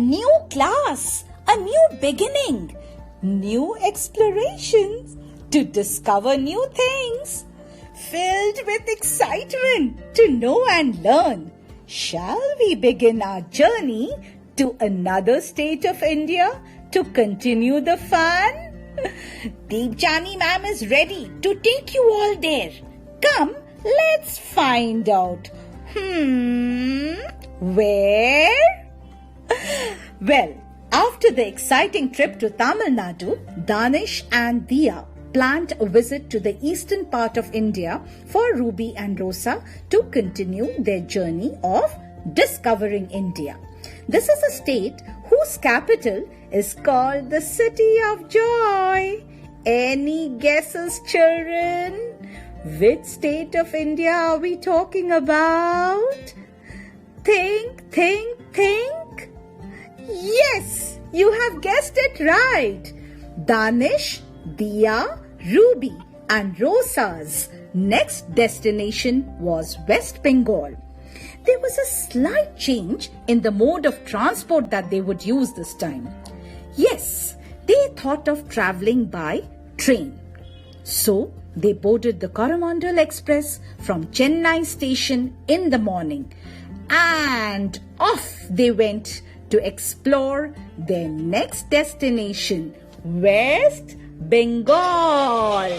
new class, a new beginning, new explorations to discover new things, filled with excitement to know and learn. Shall we begin our journey to another state of India to continue the fun? Deepjani ma'am is ready to take you all there. Come, let's find out. Where? Well, after the exciting trip to Tamil Nadu, Danish and Dia planned a visit to the eastern part of India for Ruby and Rosa to continue their journey of discovering India. This is a state whose capital is called the City of Joy. Any guesses, children? Which state of India are we talking about? Think. Yes, you have guessed it right. Danish, Dia, Ruby and Rosa's next destination was West Bengal. There was a slight change in the mode of transport that they would use this time. Yes, they thought of travelling by train. So, they boarded the Coromandel Express from Chennai station in the morning and off they went to explore their next destination, West Bengal.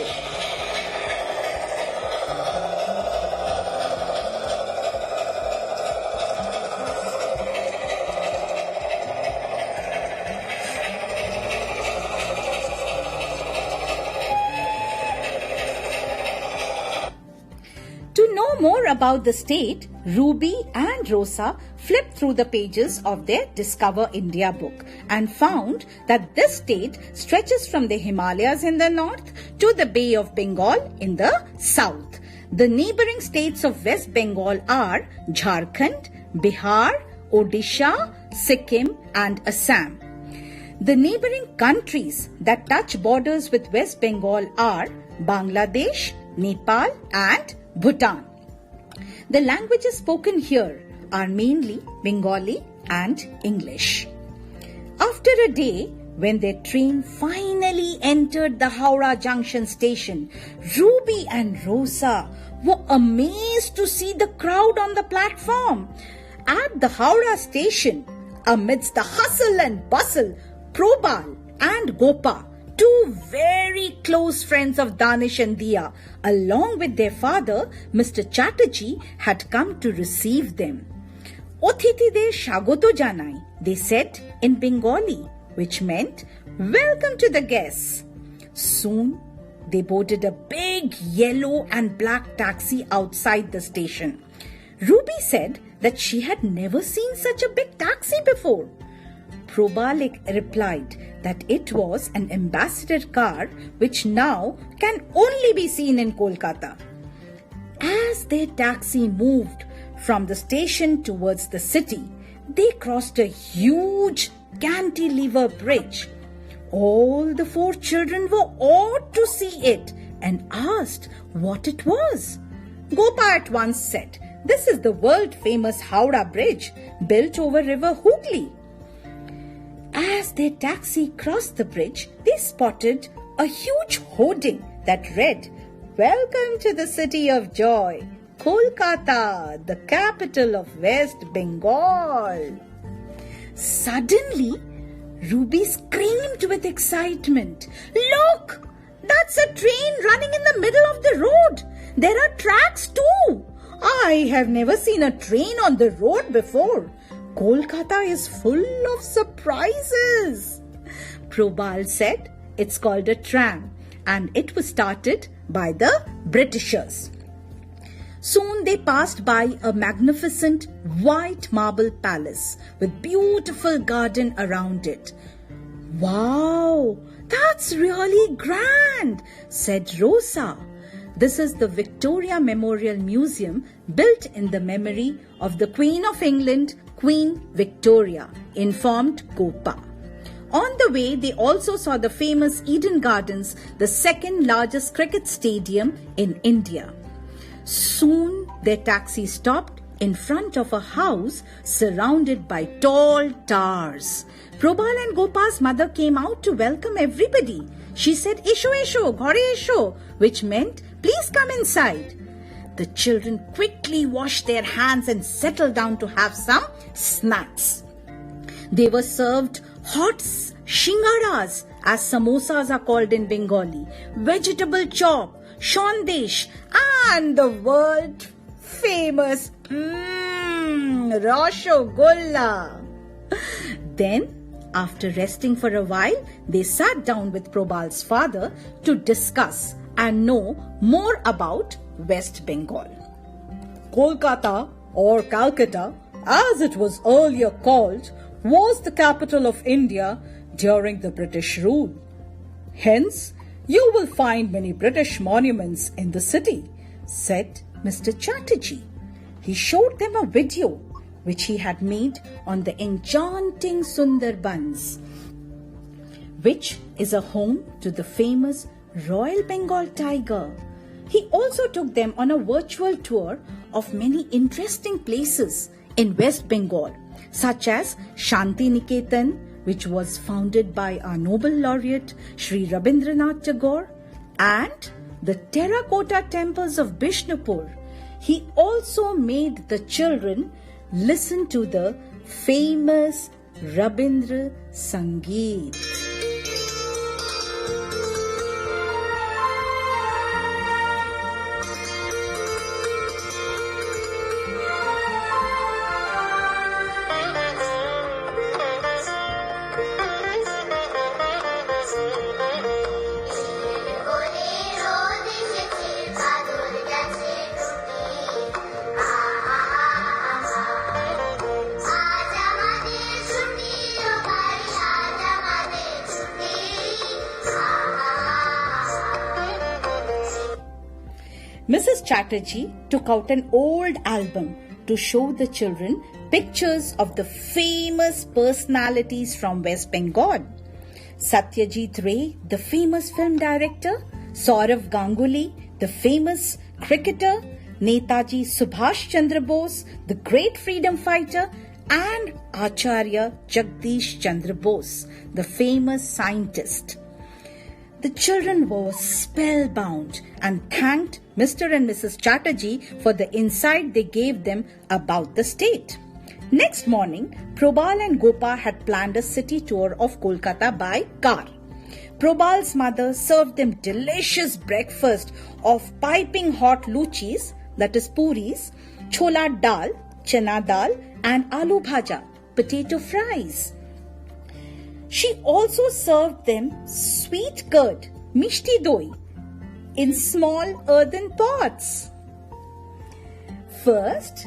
To know more about the state, Ruby and Rosa flipped through the pages of their Discover India book and found that this state stretches from the Himalayas in the north to the Bay of Bengal in the south. The neighboring states of West Bengal are Jharkhand, Bihar, Odisha, Sikkim and Assam. The neighboring countries that touch borders with West Bengal are Bangladesh, Nepal and Bhutan. The languages spoken here are mainly Bengali and English. After a day, when their train finally entered the Howrah Junction station, Ruby and Rosa were amazed to see the crowd on the platform. At the Howrah station, amidst the hustle and bustle, Probal and Gopa, two very close friends of Danish and Dia, along with their father, Mr. Chatterjee, had come to receive them. Othithider Shagoto Janai, they said in Bengali, which meant, welcome to the guests. Soon, they boarded a big yellow and black taxi outside the station. Ruby said that she had never seen such a big taxi before. Probal replied that it was an ambassador car which now can only be seen in Kolkata. As their taxi moved from the station towards the city, they crossed a huge cantilever bridge. All the four children were awed to see it and asked what it was. Gopa at once said, "This is the world-famous Howrah Bridge built over River Hooghly." As their taxi crossed the bridge, they spotted a huge hoarding that read, "Welcome to the City of Joy, Kolkata, the capital of West Bengal." Suddenly, Ruby screamed with excitement, "Look! That's a train running in the middle of the road. There are tracks too. I have never seen a train on the road before. Kolkata is full of surprises." Probal said it's called a tram and it was started by the Britishers. Soon they passed by a magnificent white marble palace with beautiful garden around it. "Wow, that's really grand," said Rosa. This is the Victoria Memorial Museum built in the memory of the Queen of England, Queen Victoria, informed Gopa. On the way, they also saw the famous Eden Gardens, the second largest cricket stadium in India. Soon, their taxi stopped in front of a house surrounded by tall towers. Probal and Gopal's mother came out to welcome everybody. She said, "Isho, Isho, Ghore Isho," which meant, "Please come inside." The children quickly washed their hands and settled down to have some snacks. They were served hot shingaras, as samosas are called in Bengali, vegetable chop, shondesh, and the world famous Rasgulla. Then, after resting for a while, they sat down with Probal's father to discuss and know more about West Bengal. Kolkata, or Calcutta, as it was earlier called, was the capital of India during the British rule. Hence, you will find many British monuments in the city, said Mr. Chatterjee. He showed them a video which he had made on the enchanting Sundarbans, which is a home to the famous Royal Bengal tiger. He also took them on a virtual tour of many interesting places in West Bengal, such as Shanti Niketan, which was founded by our Nobel laureate Sri Rabindranath Tagore, and the terracotta temples of Bishnupur. He also made the children listen to the famous Rabindra Sangeet. Mrs. Chatterjee took out an old album to show the children pictures of the famous personalities from West Bengal. Satyajit Ray, the famous film director, Saurav Ganguly, the famous cricketer, Netaji Subhash Chandra Bose, the great freedom fighter, and Acharya Jagdish Chandra Bose, the famous scientist. The children were spellbound and thanked Mr. and Mrs. Chatterjee for the insight they gave them about the state. Next morning, Probal and Gopa had planned a city tour of Kolkata by car. Probal's mother served them delicious breakfast of piping hot luchis, that is puris, chola dal, chana dal, and aloo bhaja, potato fries. She also served them sweet curd, mishti doi, in small earthen pots. First,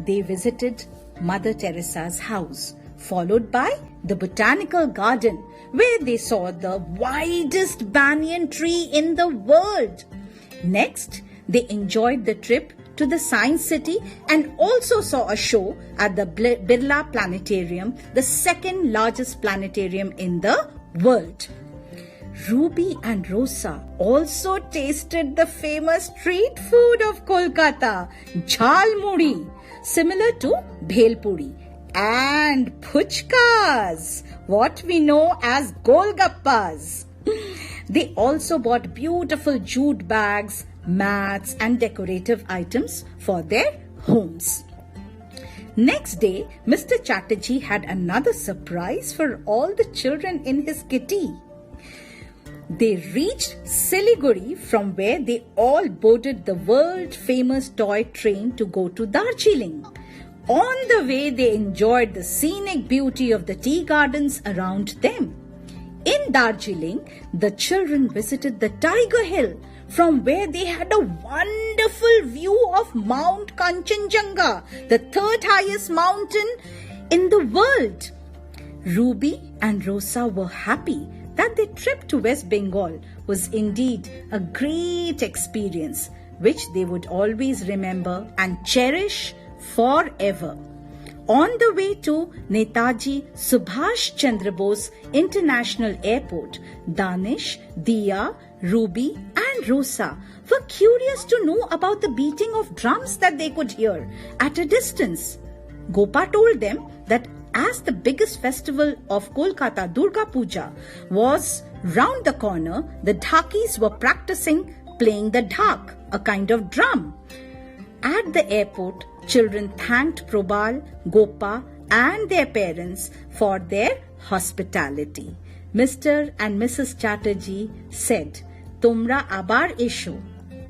they visited Mother Teresa's house, followed by the botanical garden, where they saw the widest banyan tree in the world. Next, they enjoyed the trip to the Science City and also saw a show at the Birla Planetarium, the second largest planetarium in the world. Ruby and Rosa also tasted the famous street food of Kolkata, jhalmuri, similar to bhelpuri, and puchkas, what we know as golgappas. They also bought beautiful jute bags, mats, and decorative items for their homes. Next day, Mr. Chatterjee had another surprise for all the children in his kitty. They reached Siliguri, from where they all boarded the world-famous toy train to go to Darjeeling. On the way, they enjoyed the scenic beauty of the tea gardens around them. In Darjeeling, the children visited the Tiger Hill, from where they had a wonderful view of Mount Kanchenjunga, the third highest mountain in the world. Ruby and Rosa were happy that their trip to West Bengal was indeed a great experience, which they would always remember and cherish forever. On the way to Netaji Subhash Chandra Bose International Airport, Danish, Diya, Ruby and and Rosa were curious to know about the beating of drums that they could hear at a distance. Gopa told them that as the biggest festival of Kolkata, Durga Puja, was round the corner, the Dhakis were practicing playing the dhak, a kind of drum. At the airport, children thanked Probal, Gopa and their parents for their hospitality. Mr. and Mrs. Chatterjee said, "Tumra abar esho,"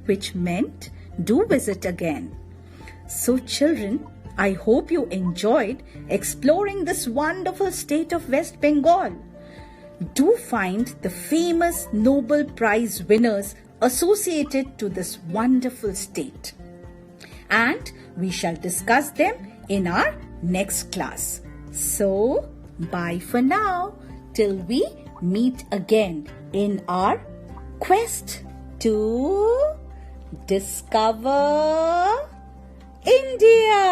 which meant, "Do visit again." So children, I hope you enjoyed exploring this wonderful state of West Bengal. Do find the famous Nobel Prize winners associated to this wonderful state. And we shall discuss them in our next class. So, bye for now till we meet again in our quest to discover India.